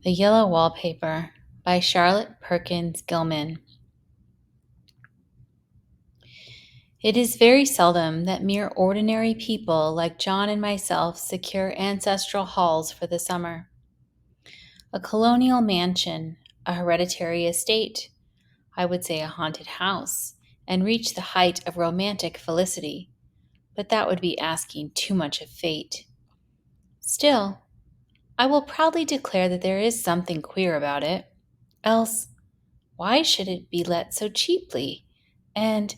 The Yellow Wallpaper by Charlotte Perkins Gilman. It is very seldom that mere ordinary people like John and myself secure ancestral halls for the summer. A colonial mansion, a hereditary estate, I would say a haunted house, and reach the height of romantic felicity, but that would be asking too much of fate. Still, I will proudly declare that there is something queer about it. Else, why should it be let so cheaply? And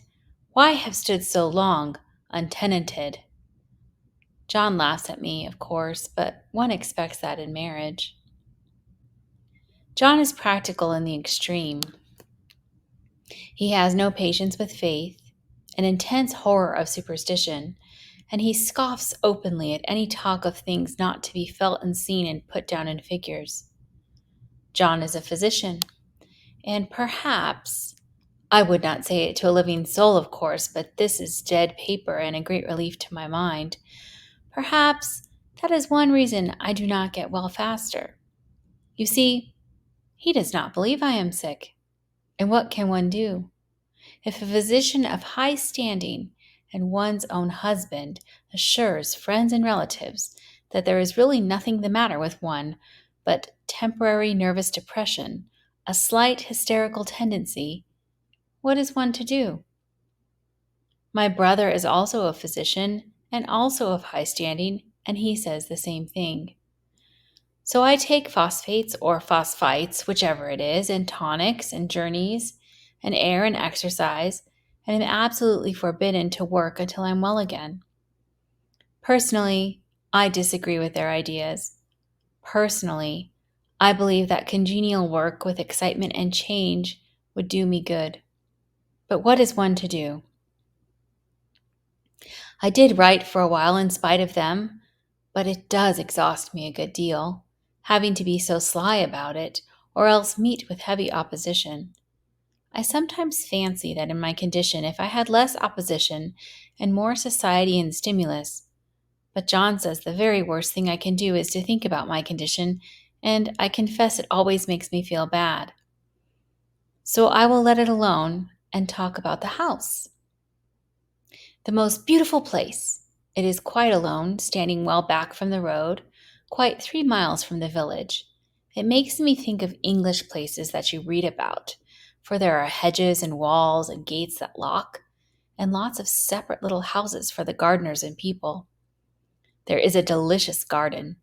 why have stood so long untenanted? John laughs at me, of course, but one expects that in marriage. John is practical in the extreme. He has no patience with faith, an intense horror of superstition, and he scoffs openly at any talk of things not to be felt and seen and put down in figures. John is a physician, and perhaps I would not say it to a living soul, of course, but this is dead paper and a great relief to my mind. Perhaps that is one reason I do not get well faster. You see, he does not believe I am sick. And what can one do? If a physician of high standing and one's own husband assures friends and relatives that there is really nothing the matter with one but temporary nervous depression, a slight hysterical tendency, what is one to do? My brother is also a physician and also of high standing, and he says the same thing. So I take phosphates or phosphites, whichever it is, and tonics and journeys and air and exercise, and am absolutely forbidden to work until I'm well again. Personally, I disagree with their ideas. Personally, I believe that congenial work with excitement and change would do me good. But what is one to do? I did write for a while in spite of them, but it does exhaust me a good deal, having to be so sly about it, or else meet with heavy opposition. I sometimes fancy that in my condition, if I had less opposition and more society and stimulus, but John says the very worst thing I can do is to think about my condition, and I confess it always makes me feel bad. So I will let it alone and talk about the house. The most beautiful place. It is quite alone, standing well back from the road, quite 3 miles from the village. It makes me think of English places that you read about, for there are hedges and walls and gates that lock, and lots of separate little houses for the gardeners and people. There is a delicious garden.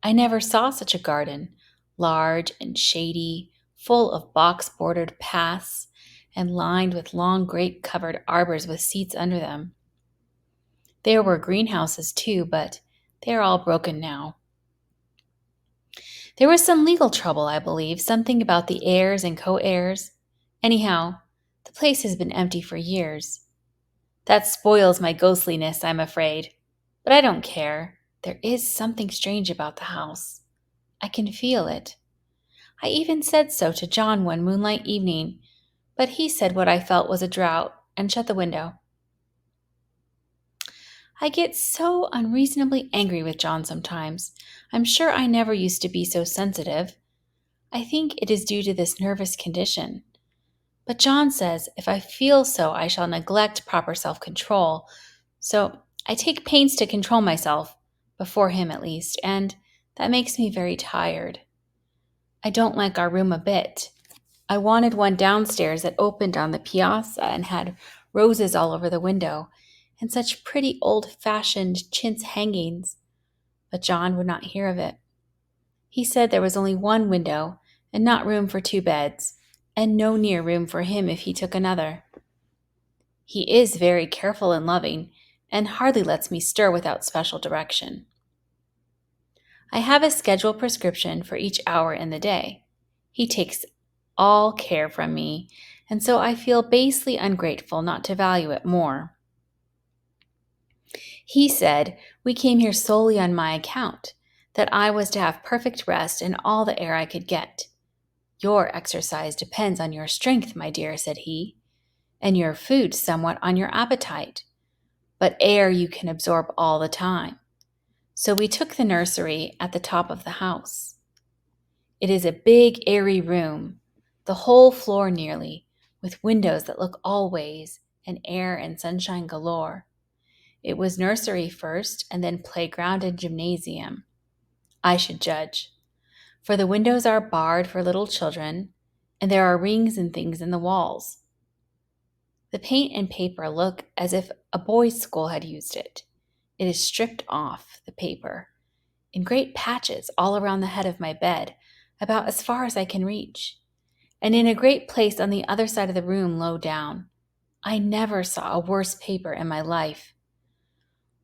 I never saw such a garden, large and shady, full of box-bordered paths, and lined with long grape-covered arbors with seats under them. There were greenhouses too, but they are all broken now. There was some legal trouble, I believe, something about the heirs and co-heirs. Anyhow, the place has been empty for years. That spoils my ghostliness, I'm afraid. But I don't care. There is something strange about the house. I can feel it. I even said so to John one moonlight evening, but he said what I felt was a draught and shut the window. I get so unreasonably angry with John sometimes. I'm sure I never used to be so sensitive. I think it is due to this nervous condition. But John says if I feel so, I shall neglect proper self-control. So I take pains to control myself, before him at least, and that makes me very tired. I don't like our room a bit. I wanted one downstairs that opened on the piazza and had roses all over the window, and such pretty old-fashioned chintz hangings, but John would not hear of it. He said there was only one window, and not room for 2 beds, and no near room for him if he took another. He is very careful and loving, and hardly lets me stir without special direction. I have a scheduled prescription for each hour in the day. He takes all care from me, and so I feel basely ungrateful not to value it more. He said we came here solely on my account, that I was to have perfect rest and all the air I could get. Your exercise depends on your strength, my dear, said he, and your food somewhat on your appetite, but air you can absorb all the time. So we took the nursery at the top of the house. It is a big, airy room, the whole floor nearly, with windows that look all ways, and air and sunshine galore. It was nursery first, and then playground and gymnasium. I should judge, for the windows are barred for little children, and there are rings and things in the walls. The paint and paper look as if a boys' school had used it. It is stripped off, the paper, in great patches all around the head of my bed, about as far as I can reach, and in a great place on the other side of the room low down. I never saw a worse paper in my life.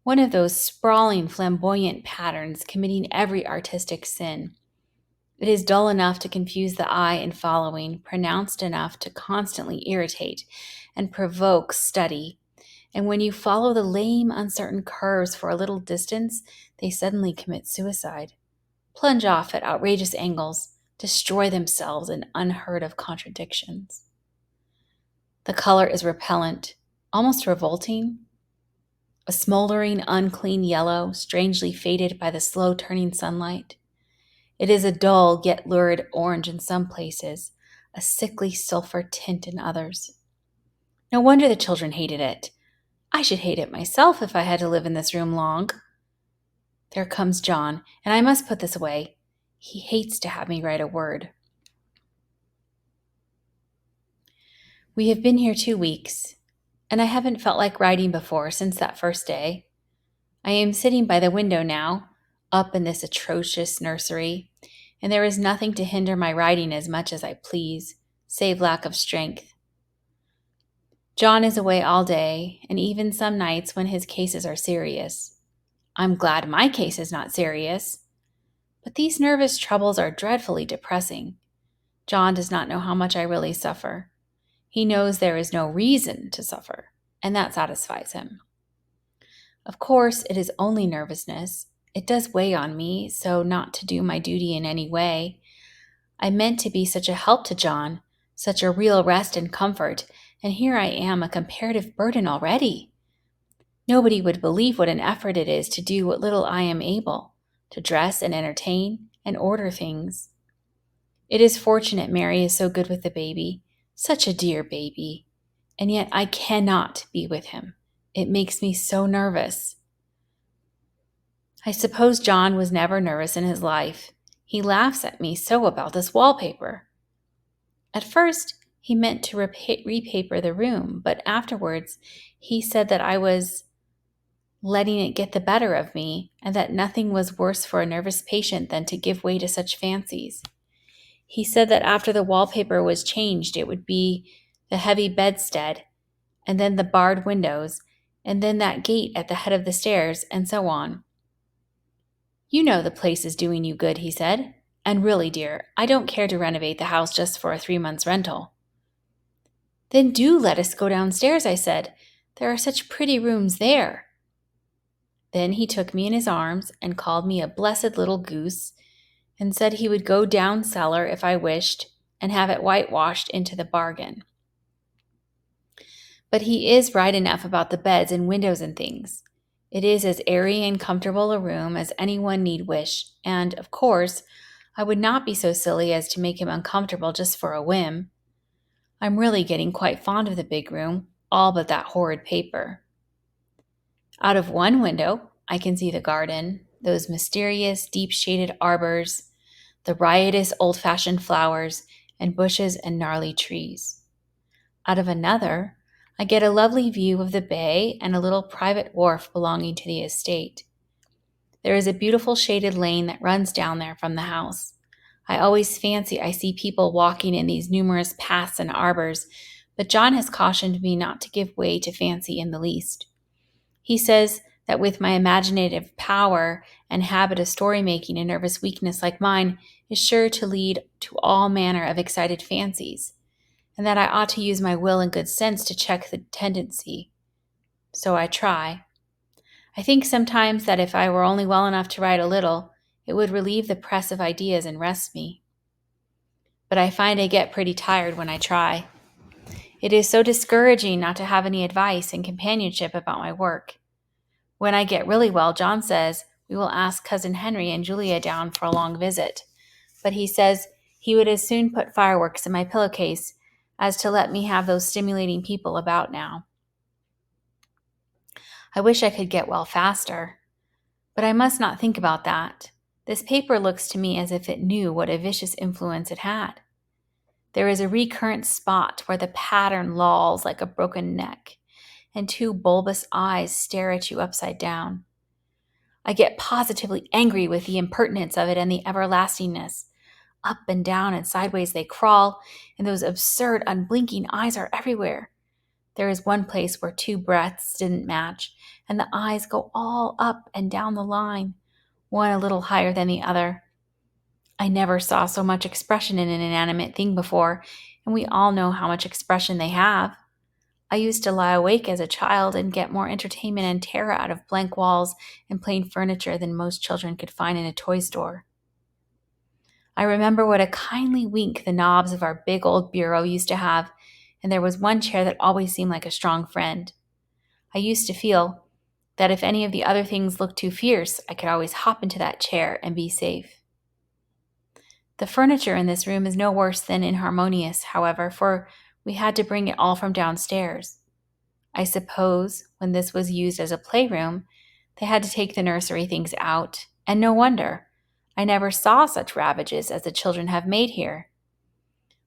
One of those sprawling, flamboyant patterns committing every artistic sin. It is dull enough to confuse the eye in following, pronounced enough to constantly irritate and provoke study. And when you follow the lame, uncertain curves for a little distance, they suddenly commit suicide, plunge off at outrageous angles, destroy themselves in unheard of contradictions. The color is repellent, almost revolting, a smoldering, unclean yellow, strangely faded by the slow turning sunlight. It is a dull yet lurid orange in some places, a sickly sulfur tint in others. No wonder the children hated it. I should hate it myself if I had to live in this room long. There comes John, and I must put this away. He hates to have me write a word. We have been here 2 weeks, and I haven't felt like writing before since that first day. I am sitting by the window now, up in this atrocious nursery, and there is nothing to hinder my writing as much as I please, save lack of strength. John is away all day, and even some nights when his cases are serious. I'm glad my case is not serious. But these nervous troubles are dreadfully depressing. John does not know how much I really suffer. He knows there is no reason to suffer, and that satisfies him. Of course, it is only nervousness. It does weigh on me, so not to do my duty in any way. I meant to be such a help to John, such a real rest and comfort, and here I am a comparative burden already. Nobody would believe what an effort it is to do what little I am able, to dress and entertain and order things. It is fortunate Mary is so good with the baby, such a dear baby, and yet I cannot be with him. It makes me so nervous. I suppose John was never nervous in his life. He laughs at me so about this wallpaper. At first, he meant to repaper the room, but afterwards he said that I was letting it get the better of me, and that nothing was worse for a nervous patient than to give way to such fancies. He said that after the wallpaper was changed, it would be the heavy bedstead, and then the barred windows, and then that gate at the head of the stairs, and so on. You know the place is doing you good, he said. And really, dear, I don't care to renovate the house just for a 3 months' rental. Then do let us go downstairs, I said. There are such pretty rooms there. Then he took me in his arms and called me a blessed little goose, and said he would go down cellar if I wished, and have it whitewashed into the bargain. But he is right enough about the beds and windows and things. It is as airy and comfortable a room as anyone need wish, and, of course, I would not be so silly as to make him uncomfortable just for a whim. I'm really getting quite fond of the big room, all but that horrid paper. Out of one window, I can see the garden, those mysterious, deep-shaded arbors, the riotous, old-fashioned flowers, and bushes and gnarly trees. Out of another, I get a lovely view of the bay and a little private wharf belonging to the estate. There is a beautiful shaded lane that runs down there from the house. I always fancy I see people walking in these numerous paths and arbors, but John has cautioned me not to give way to fancy in the least. He says that with my imaginative power and habit of story-making, a nervous weakness like mine is sure to lead to all manner of excited fancies, and that I ought to use my will and good sense to check the tendency. So I try. I think sometimes that if I were only well enough to write a little, it would relieve the press of ideas and rest me. But I find I get pretty tired when I try. It is so discouraging not to have any advice and companionship about my work. When I get really well, John says we will ask Cousin Henry and Julia down for a long visit. but he says he would as soon put fireworks in my pillowcase as to let me have those stimulating people about now. I wish I could get well faster, but I must not think about that. This paper looks to me as if it knew what a vicious influence it had. There is a recurrent spot where the pattern lolls like a broken neck, and two bulbous eyes stare at you upside down. I get positively angry with the impertinence of it and the everlastingness. Up and down and sideways they crawl, and those absurd, unblinking eyes are everywhere. There is one place where two breaths didn't match, and the eyes go all up and down the line, one a little higher than the other. I never saw so much expression in an inanimate thing before, and we all know how much expression they have. I used to lie awake as a child and get more entertainment and terror out of blank walls and plain furniture than most children could find in a toy store. I remember what a kindly wink the knobs of our big old bureau used to have, and there was one chair that always seemed like a strong friend. I used to feel that if any of the other things looked too fierce, I could always hop into that chair and be safe. The furniture in this room is no worse than inharmonious, however, for we had to bring it all from downstairs. I suppose when this was used as a playroom, they had to take the nursery things out, and no wonder. I never saw such ravages as the children have made here.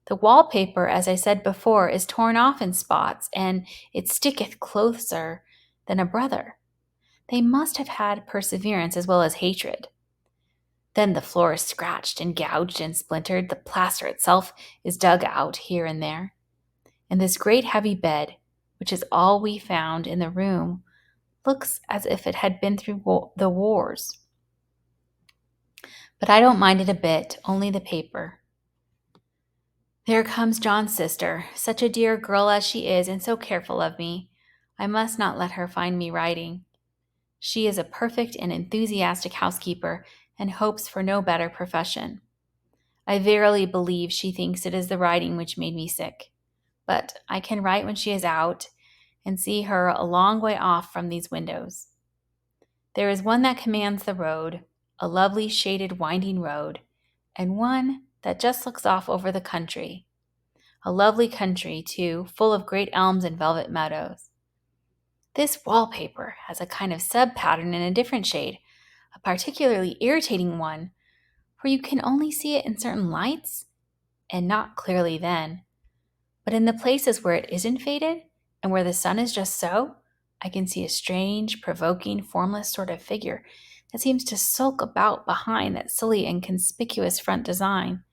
The wallpaper, as I said before, is torn off in spots, and it sticketh closer than a brother. They must have had perseverance as well as hatred. Then the floor is scratched and gouged and splintered. The plaster itself is dug out here and there. And this great heavy bed, which is all we found in the room, looks as if it had been through the wars. But I don't mind it a bit, only the paper. There comes John's sister, such a dear girl as she is and so careful of me. I must not let her find me writing. She is a perfect and enthusiastic housekeeper and hopes for no better profession. I verily believe she thinks it is the writing which made me sick. But I can write when she is out and see her a long way off from these windows. There is one that commands the road, a lovely shaded winding road, and one that just looks off over the country. A lovely country, too, full of great elms and velvet meadows. This wallpaper has a kind of sub-pattern in a different shade, a particularly irritating one, for you can only see it in certain lights, and not clearly then. But in the places where it isn't faded, and where the sun is just so, I can see a strange, provoking, formless sort of figure that seems to sulk about behind that silly and conspicuous front design.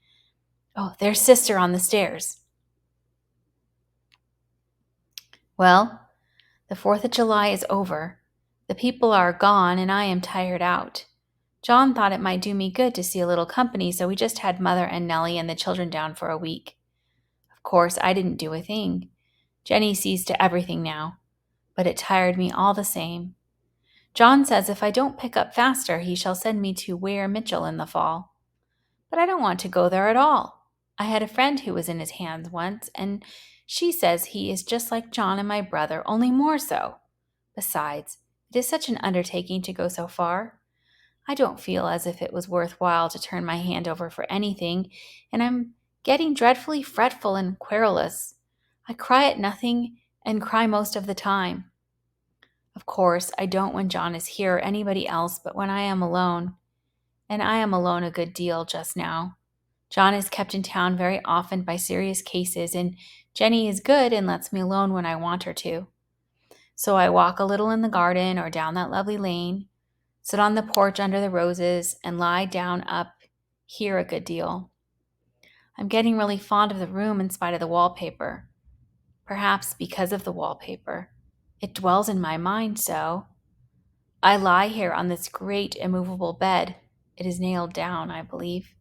Oh, there's Sister on the stairs. Well, the 4th of July is over. The people are gone, and I am tired out. John thought it might do me good to see a little company, so we just had Mother and Nellie and the children down for a week. Of course, I didn't do a thing. Jenny sees to everything now, but it tired me all the same. John says if I don't pick up faster, he shall send me to Weir Mitchell in the fall. But I don't want to go there at all. I had a friend who was in his hands once, and she says he is just like John and my brother, only more so. Besides, it is such an undertaking to go so far. I don't feel as if it was worthwhile to turn my hand over for anything, and I'm getting dreadfully fretful and querulous. I cry at nothing and cry most of the time. Of course, I don't when John is here or anybody else, but when I am alone. And I am alone a good deal just now. John is kept in town very often by serious cases, and Jenny is good and lets me alone when I want her to. So I walk a little in the garden or down that lovely lane, sit on the porch under the roses, and lie down up here a good deal. I'm getting really fond of the room in spite of the wallpaper. Perhaps because of the wallpaper. It dwells in my mind so. I lie here on this great immovable bed. It is nailed down, I believe.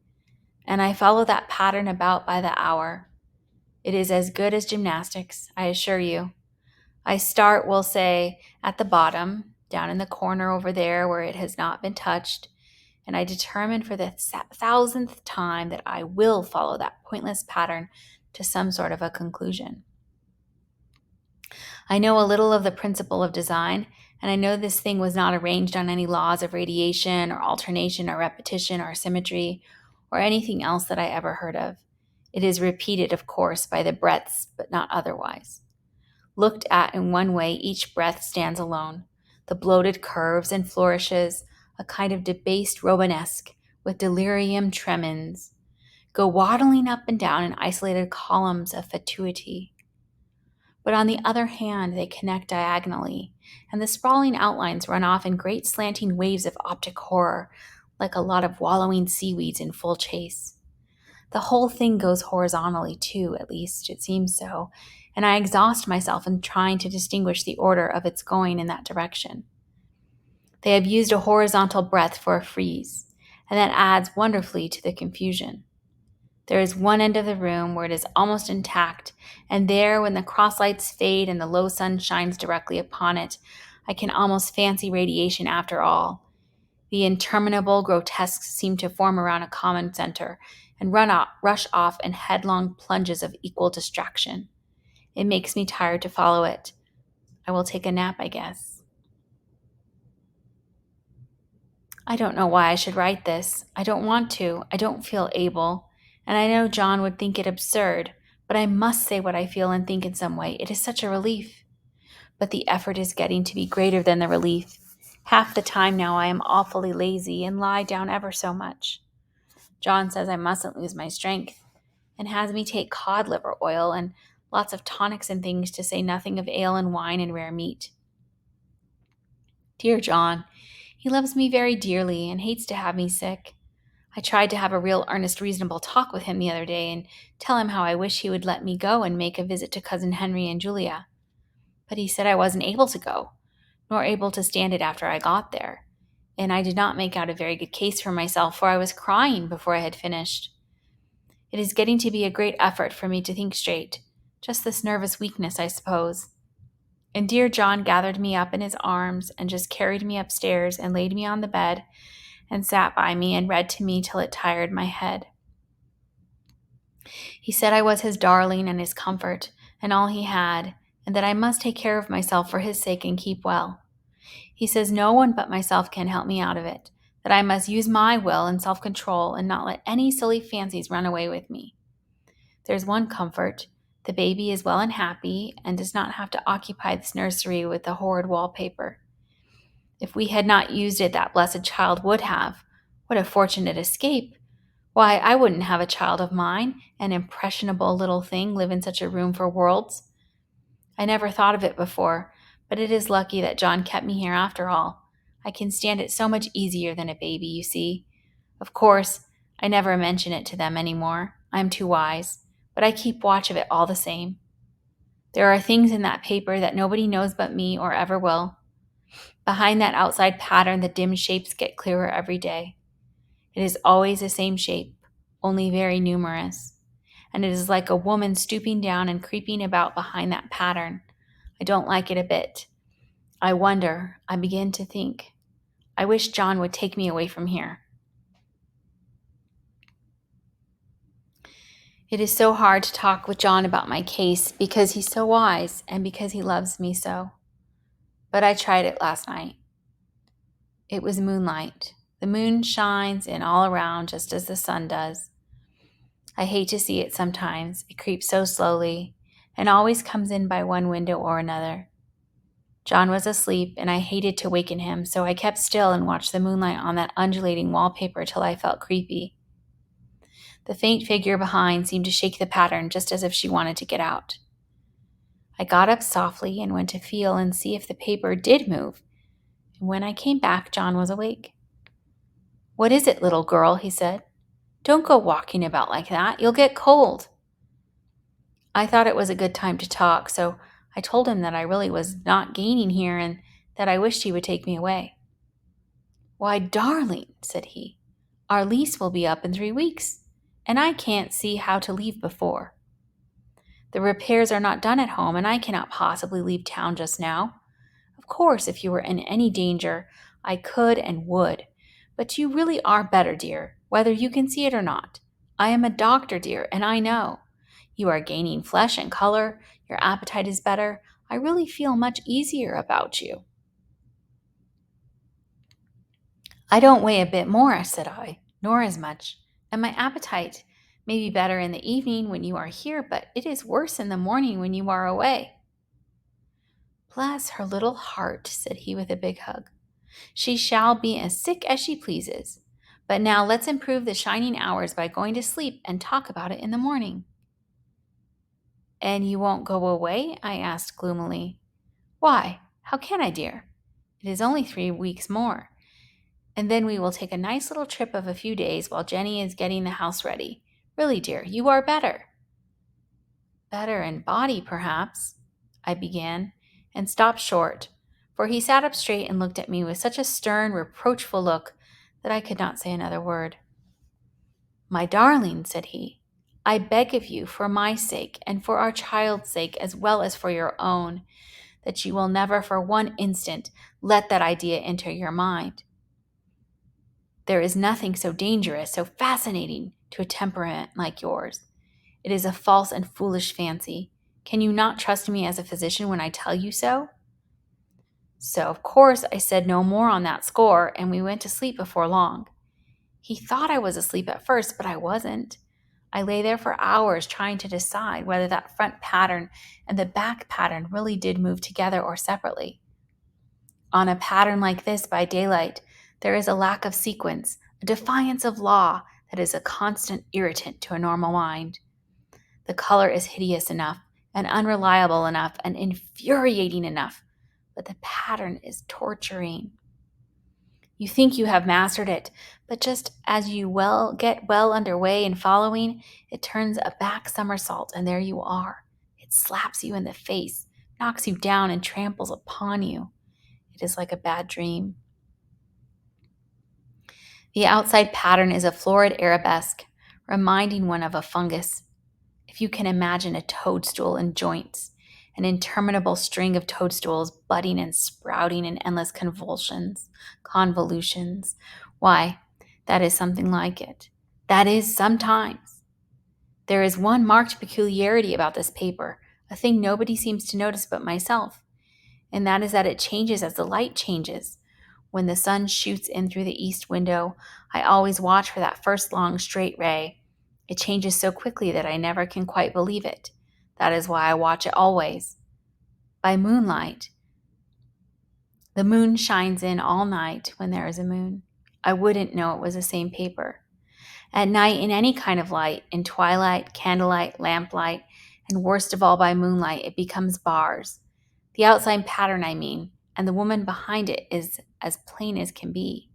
And I follow that pattern about by the hour. It is as good as gymnastics, I assure you. I start, we'll say, at the bottom, down in the corner over there where it has not been touched, and I determine for the 1,000th time that I will follow that pointless pattern to some sort of a conclusion. I know a little of the principle of design, and I know this thing was not arranged on any laws of radiation or alternation or repetition or symmetry or anything else that I ever heard of. It is repeated, of course, by the breadths, but not otherwise. Looked at in one way, each breadth stands alone. The bloated curves and flourishes, a kind of debased Romanesque with delirium tremens, go waddling up and down in isolated columns of fatuity. But on the other hand, they connect diagonally, and the sprawling outlines run off in great slanting waves of optic horror, like a lot of wallowing seaweeds in full chase. The whole thing goes horizontally, too, at least it seems so, and I exhaust myself in trying to distinguish the order of its going in that direction. They have used a horizontal breadth for a frieze, and that adds wonderfully to the confusion. There is one end of the room where it is almost intact, and there, when the cross-lights fade and the low sun shines directly upon it, I can almost fancy radiation after all. The interminable grotesques seem to form around a common center and rush off in headlong plunges of equal distraction. It makes me tired to follow it. I will take a nap, I guess. I don't know why I should write this. I don't want to. I don't feel able. And I know John would think it absurd, but I must say what I feel and think in some way. It is such a relief. But the effort is getting to be greater than the relief. Half the time now I am awfully lazy and lie down ever so much. John says I mustn't lose my strength, and has me take cod liver oil and lots of tonics and things, to say nothing of ale and wine and rare meat. Dear John, he loves me very dearly and hates to have me sick. I tried to have a real earnest reasonable talk with him the other day and tell him how I wish he would let me go and make a visit to Cousin Henry and Julia. But he said I wasn't able to go, nor able to stand it after I got there, and I did not make out a very good case for myself, for I was crying before I had finished. It is getting to be a great effort for me to think straight, just this nervous weakness, I suppose. And dear John gathered me up in his arms and just carried me upstairs and laid me on the bed and sat by me and read to me till it tired my head. He said I was his darling and his comfort and all he had, and that I must take care of myself for his sake and keep well. He says no one but myself can help me out of it, that I must use my will and self-control and not let any silly fancies run away with me. There's one comfort. The baby is well and happy and does not have to occupy this nursery with the horrid wallpaper. If we had not used it, that blessed child would have. What a fortunate escape! Why, I wouldn't have a child of mine, an impressionable little thing, live in such a room for worlds. I never thought of it before, but it is lucky that John kept me here after all. I can stand it so much easier than a baby, you see. Of course, I never mention it to them any more. I am too wise, but I keep watch of it all the same. There are things in that paper that nobody knows but me or ever will. Behind that outside pattern, the dim shapes get clearer every day. It is always the same shape, only very numerous. And it is like a woman stooping down and creeping about behind that pattern. I don't like it a bit. I wonder, I begin to think. I wish John would take me away from here. It is so hard to talk with John about my case because he's so wise and because he loves me so. But I tried it last night. It was moonlight. The moon shines in all around just as the sun does. I hate to see it sometimes. It creeps so slowly and always comes in by one window or another. John was asleep and I hated to waken him, so I kept still and watched the moonlight on that undulating wallpaper till I felt creepy. The faint figure behind seemed to shake the pattern just as if she wanted to get out. I got up softly and went to feel and see if the paper did move, and when I came back, John was awake. "What is it, little girl?" he said. "Don't go walking about like that. You'll get cold." I thought it was a good time to talk, so I told him that I really was not gaining here and that I wished he would take me away. "Why, darling," said he, "our lease will be up in 3 weeks, and I can't see how to leave before. The repairs are not done at home, and I cannot possibly leave town just now. Of course, if you were in any danger, I could and would, but you really are better, dear, whether you can see it or not. I am a doctor, dear, and I know. You are gaining flesh and color, your appetite is better. I really feel much easier about you." "I don't weigh a bit more," said I, "nor as much, And my appetite may be better in the evening when you are here, but it is worse in the morning when you are away." "Bless her little heart," said he with a big hug. "She shall be as sick as she pleases. But now let's improve the shining hours by going to sleep and talk about it in the morning." "And you won't go away?" I asked gloomily. "Why, how can I, dear? It is only 3 weeks more. And then we will take a nice little trip of a few days while Jenny is getting the house ready. Really, dear, you are better." "Better in body, perhaps," I began, and stopped short, for he sat up straight and looked at me with such a stern, reproachful look that I could not say another word. "My darling," said he, "I beg of you, for my sake, and for our child's sake, as well as for your own, that you will never for one instant let that idea enter your mind. There is nothing so dangerous, so fascinating to a temperament like yours. It is a false and foolish fancy. Can you not trust me as a physician when I tell you so?" So, of course, I said no more on that score, and we went to sleep before long. He thought I was asleep at first, but I wasn't. I lay there for hours trying to decide whether that front pattern and the back pattern really did move together or separately. On a pattern like this by daylight, there is a lack of sequence, a defiance of law that is a constant irritant to a normal mind. The color is hideous enough and unreliable enough and infuriating enough, but the pattern is torturing. You think you have mastered it, but just as you get well underway in following, it turns a back somersault and there you are. It slaps you in the face, knocks you down and tramples upon you. It is like a bad dream. The outside pattern is a florid arabesque, reminding one of a fungus. If you can imagine a toadstool in joints, an interminable string of toadstools budding and sprouting in endless convolutions, why, that is something like it. That is sometimes. There is one marked peculiarity about this paper, a thing nobody seems to notice but myself, and that is that it changes as the light changes. When the sun shoots in through the east window, I always watch for that first long straight ray. It changes so quickly that I never can quite believe it. That is why I watch it always. By moonlight, the moon shines in all night when there is a moon. I wouldn't know it was the same paper. At night, in any kind of light, in twilight, candlelight, lamplight, and worst of all by moonlight, it becomes bars. The outside pattern, I mean, and the woman behind it is as plain as can be.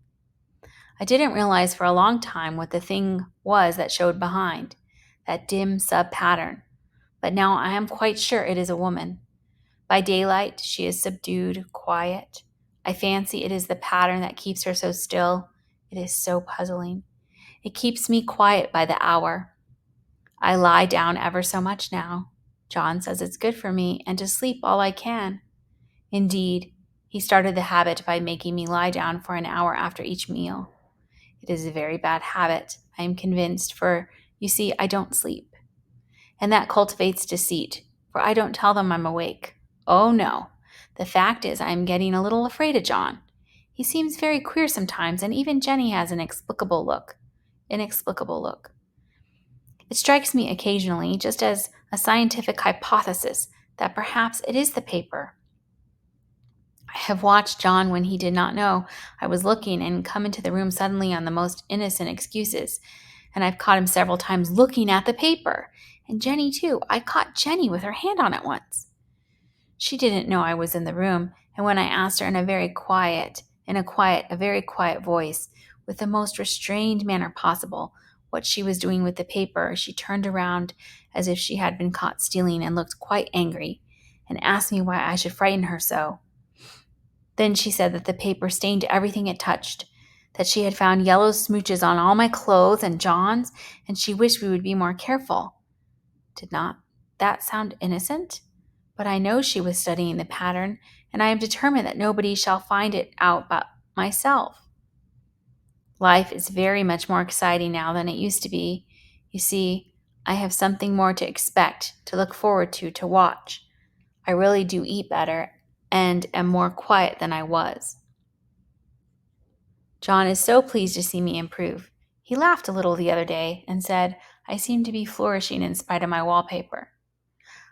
I didn't realize for a long time what the thing was that showed behind, that dim sub-pattern, but now I am quite sure it is a woman. By daylight, she is subdued, quiet. I fancy it is the pattern that keeps her so still. It is so puzzling. It keeps me quiet by the hour. I lie down ever so much now. John says it's good for me, and to sleep all I can. Indeed, he started the habit by making me lie down for an hour after each meal. It is a very bad habit, I am convinced, for, you see, I don't sleep. And that cultivates deceit, for I don't tell them I'm awake. Oh, no. The fact is I am getting a little afraid of John. He seems very queer sometimes, and even Jenny has an inexplicable look. It strikes me occasionally, just as a scientific hypothesis, that perhaps it is the paper. I have watched John when he did not know I was looking and come into the room suddenly on the most innocent excuses, and I've caught him several times looking at the paper. And Jenny, too. I caught Jenny with her hand on it once. She didn't know I was in the room, and when I asked her in a very quiet voice, with the most restrained manner possible, what she was doing with the paper, she turned around as if she had been caught stealing and looked quite angry, and asked me why I should frighten her so. Then she said that the paper stained everything it touched, that she had found yellow smooches on all my clothes and John's, and she wished we would be more careful. Did not that sound innocent? But I know she was studying the pattern, and I am determined that nobody shall find it out but myself. Life is very much more exciting now than it used to be. You see, I have something more to expect, to look forward to watch. I really do eat better and am more quiet than I was. John is so pleased to see me improve. He laughed a little the other day and said, I seem to be flourishing in spite of my wallpaper.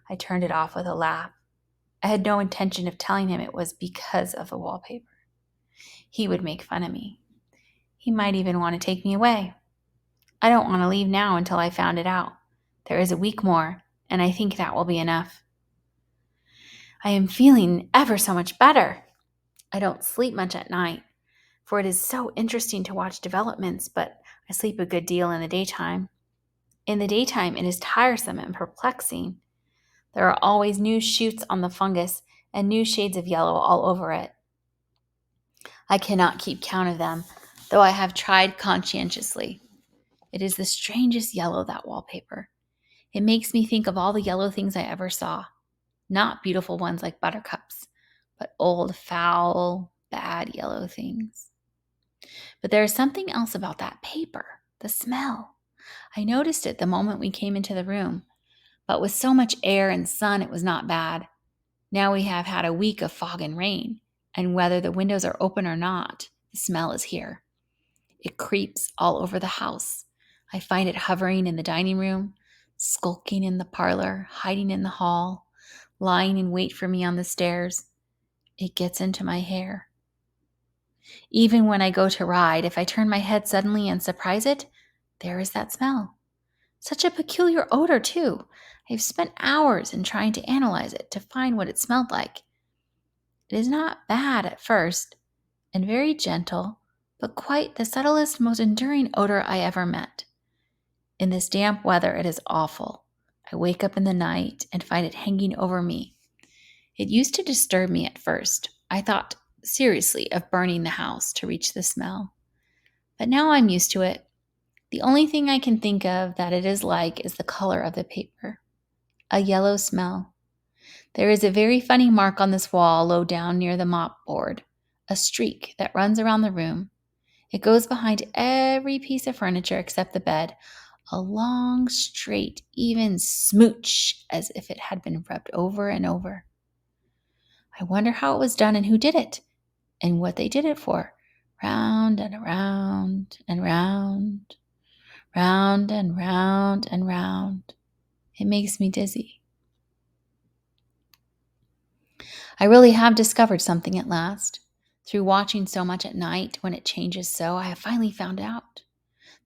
I turned it off with a laugh. I had no intention of telling him it was because of the wallpaper. He would make fun of me. He might even want to take me away. I don't want to leave now until I found it out. There is a week more, and I think that will be enough. I am feeling ever so much better. I don't sleep much at night, for it is so interesting to watch developments, but I sleep a good deal in the daytime. In the daytime, it is tiresome and perplexing. There are always new shoots on the fungus and new shades of yellow all over it. I cannot keep count of them, though I have tried conscientiously. It is the strangest yellow, that wallpaper. It makes me think of all the yellow things I ever saw. Not beautiful ones like buttercups, but old, foul, bad yellow things. But there is something else about that paper, the smell. I noticed it the moment we came into the room, but with so much air and sun, it was not bad. Now we have had a week of fog and rain, and whether the windows are open or not, the smell is here. It creeps all over the house. I find it hovering in the dining room, skulking in the parlor, hiding in the hall, lying in wait for me on the stairs. It gets into my hair. Even when I go to ride, if I turn my head suddenly and surprise it, there is that smell. Such a peculiar odor, too. I've spent hours in trying to analyze it to find what it smelled like. It is not bad at first, and very gentle, but quite the subtlest, most enduring odor I ever met. In this damp weather, it is awful. I wake up in the night and find it hanging over me. It used to disturb me at first. I thought seriously of burning the house to reach the smell. But now I'm used to it. The only thing I can think of that it is like is the color of the paper. A yellow smell. There is a very funny mark on this wall low down near the mop board, a streak that runs around the room. It goes behind every piece of furniture except the bed, a long, straight, even smooch, as if it had been rubbed over and over. I wonder how it was done and who did it, and what they did it for. Round and around and round, round and round and round. It makes me dizzy. I really have discovered something at last. Through watching so much at night, when it changes so, I have finally found out.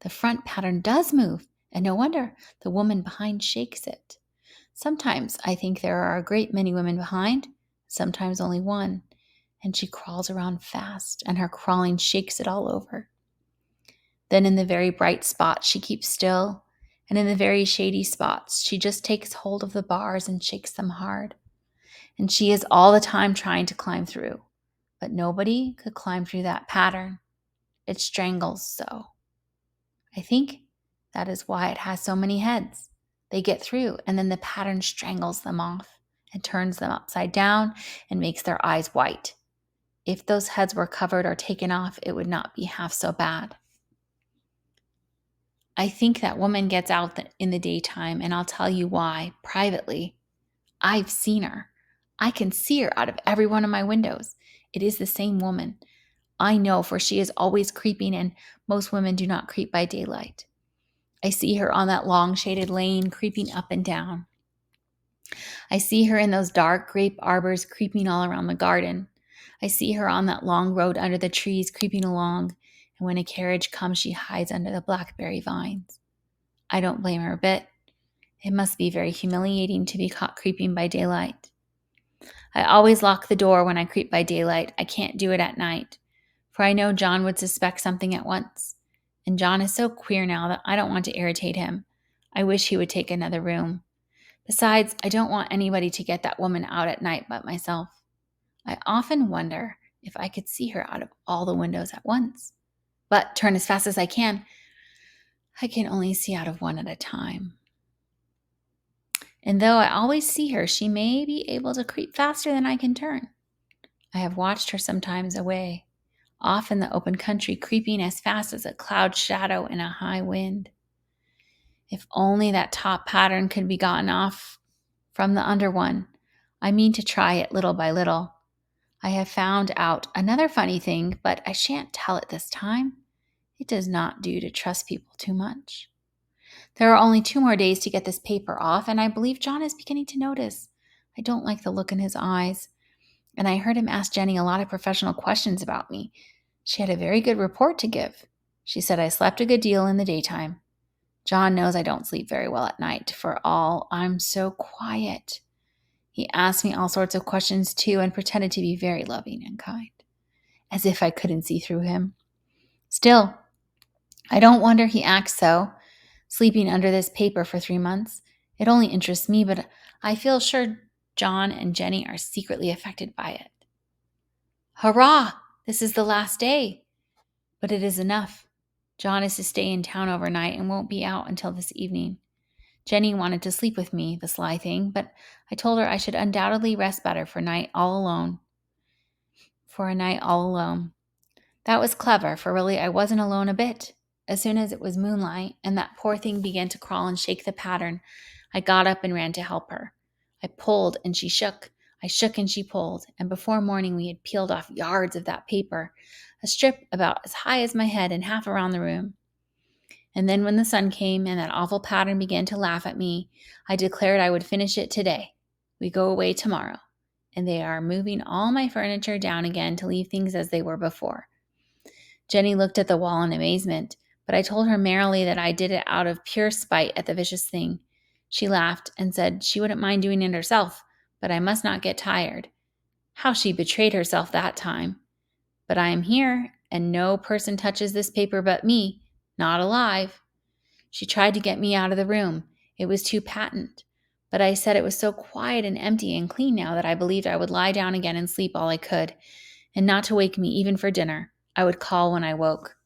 The front pattern does move, and no wonder. The woman behind shakes it. Sometimes I think there are a great many women behind, sometimes only one, and she crawls around fast, and her crawling shakes it all over. Then in the very bright spots she keeps still, and in the very shady spots she just takes hold of the bars and shakes them hard. And she is all the time trying to climb through, but nobody could climb through that pattern. It strangles so. I think that is why it has so many heads. They get through, and then the pattern strangles them off and turns them upside down and makes their eyes white. If those heads were covered or taken off, it would not be half so bad. I think that woman gets out in the daytime, and I'll tell you why, privately. I've seen her. I can see her out of every one of my windows. It is the same woman. I know, for she is always creeping, and most women do not creep by daylight. I see her on that long shaded lane creeping up and down. I see her in those dark grape arbors creeping all around the garden. I see her on that long road under the trees creeping along, and when a carriage comes, she hides under the blackberry vines. I don't blame her a bit. It must be very humiliating to be caught creeping by daylight. I always lock the door when I creep by daylight. I can't do it at night, for I know John would suspect something at once. And John is so queer now that I don't want to irritate him. I wish he would take another room. Besides, I don't want anybody to get that woman out at night but myself. I often wonder if I could see her out of all the windows at once. But turn as fast as I can only see out of one at a time. And though I always see her, she may be able to creep faster than I can turn. I have watched her sometimes away, off in the open country, creeping as fast as a cloud shadow in a high wind. If only that top pattern could be gotten off from the under one. I mean to try it little by little. I have found out another funny thing, but I shan't tell it this time. It does not do to trust people too much. There are only 2 more days to get this paper off, and I believe John is beginning to notice. I don't like the look in his eyes, and I heard him ask Jenny a lot of professional questions about me. She had a very good report to give. She said I slept a good deal in the daytime. John knows I don't sleep very well at night, for all I'm so quiet. He asked me all sorts of questions too and pretended to be very loving and kind, as if I couldn't see through him. Still, I don't wonder he acts so, sleeping under this paper for 3 months. It only interests me, but I feel sure John and Jenny are secretly affected by it. Hurrah! This is the last day. But it is enough. John is to stay in town overnight and won't be out until this evening. Jenny wanted to sleep with me, the sly thing, but I told her I should undoubtedly rest better for a night all alone. That was clever, for really I wasn't alone a bit. As soon as it was moonlight and that poor thing began to crawl and shake the pattern, I got up and ran to help her. I pulled and she shook. I shook and she pulled, and before morning we had peeled off yards of that paper, a strip about as high as my head and half around the room. And then when the sun came and that awful pattern began to laugh at me, I declared I would finish it today. We go away tomorrow, and they are moving all my furniture down again to leave things as they were before. Jenny looked at the wall in amazement, but I told her merrily that I did it out of pure spite at the vicious thing. She laughed and said she wouldn't mind doing it herself, but I must not get tired. How she betrayed herself that time. But I am here, and no person touches this paper but me, not alive. She tried to get me out of the room. It was too patent. But I said it was so quiet and empty and clean now that I believed I would lie down again and sleep all I could, and not to wake me even for dinner. I would call when I woke.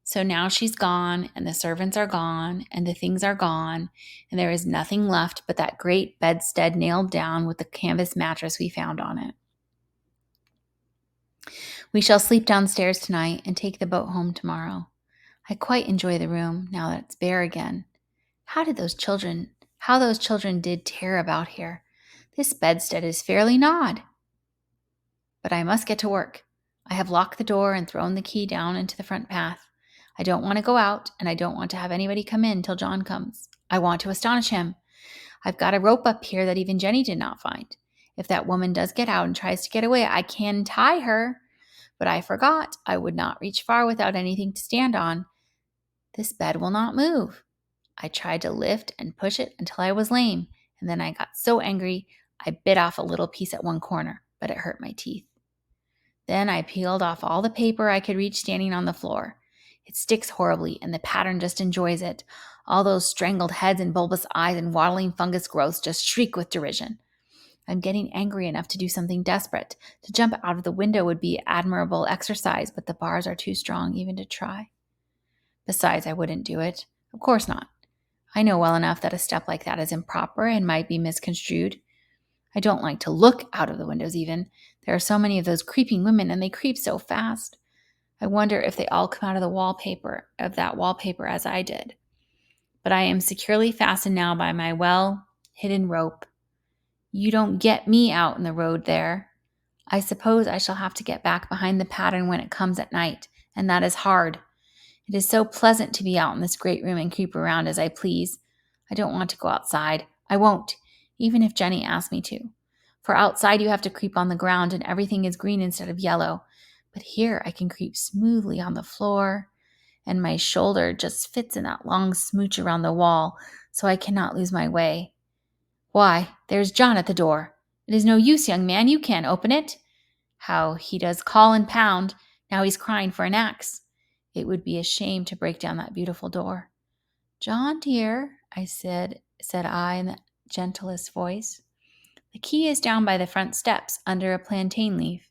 So now she's gone, and the servants are gone, and the things are gone, and there is nothing left but that great bedstead nailed down with the canvas mattress we found on it. We shall sleep downstairs tonight and take the boat home tomorrow. I quite enjoy the room now that it's bare again. How those children did tear about here. This bedstead is fairly gnawed. But I must get to work. I have locked the door and thrown the key down into the front path. I don't want to go out, and I don't want to have anybody come in till John comes. I want to astonish him. I've got a rope up here that even Jenny did not find. If that woman does get out and tries to get away, I can tie her. But I forgot I would not reach far without anything to stand on. This bed will not move. I tried to lift and push it until I was lame, and then I got so angry I bit off a little piece at one corner, but it hurt my teeth. Then I peeled off all the paper I could reach standing on the floor. It sticks horribly, and the pattern just enjoys it. All those strangled heads and bulbous eyes and waddling fungus growths just shriek with derision. I'm getting angry enough to do something desperate. To jump out of the window would be admirable exercise, but the bars are too strong even to try. Besides, I wouldn't do it. Of course not. I know well enough that a step like that is improper and might be misconstrued. I don't like to look out of the windows even. There are so many of those creeping women, and they creep so fast. I wonder if they all come out of that wallpaper as I did. But I am securely fastened now by my well-hidden rope. You don't get me out in the road there. I suppose I shall have to get back behind the pattern when it comes at night, and that is hard. It is so pleasant to be out in this great room and creep around as I please. I don't want to go outside. I won't, even if Jenny asks me to. For outside you have to creep on the ground and everything is green instead of yellow. But here I can creep smoothly on the floor, and my shoulder just fits in that long smooch around the wall, so I cannot lose my way. Why, there's John at the door. It is no use, young man, you can't open it. How he does call and pound. Now he's crying for an axe. It would be a shame to break down that beautiful door. John, dear, said I in the gentlest voice. The key is down by the front steps under a plantain leaf.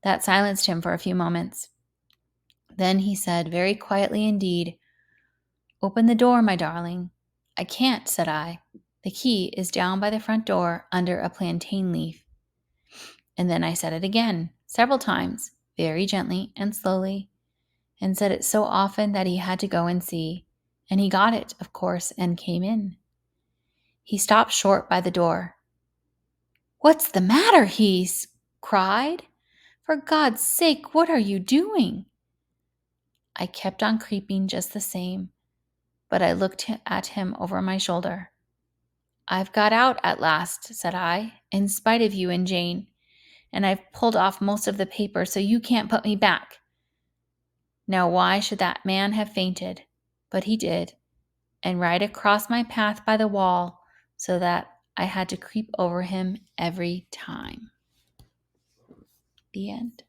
That silenced him for a few moments. Then he said, very quietly indeed, Open the door, my darling. I can't, said I. The key is down by the front door under a plantain leaf. And then I said it again, several times, very gently and slowly, and said it so often that he had to go and see. And he got it, of course, and came in. He stopped short by the door. What's the matter? He cried. For God's sake, what are you doing? I kept on creeping just the same, but I looked at him over my shoulder. "I've got out at last," said I, "in spite of you and Jane, and I've pulled off most of the paper so you can't put me back." Now why should that man have fainted? But he did, and right across my path by the wall, so that I had to creep over him every time. The end.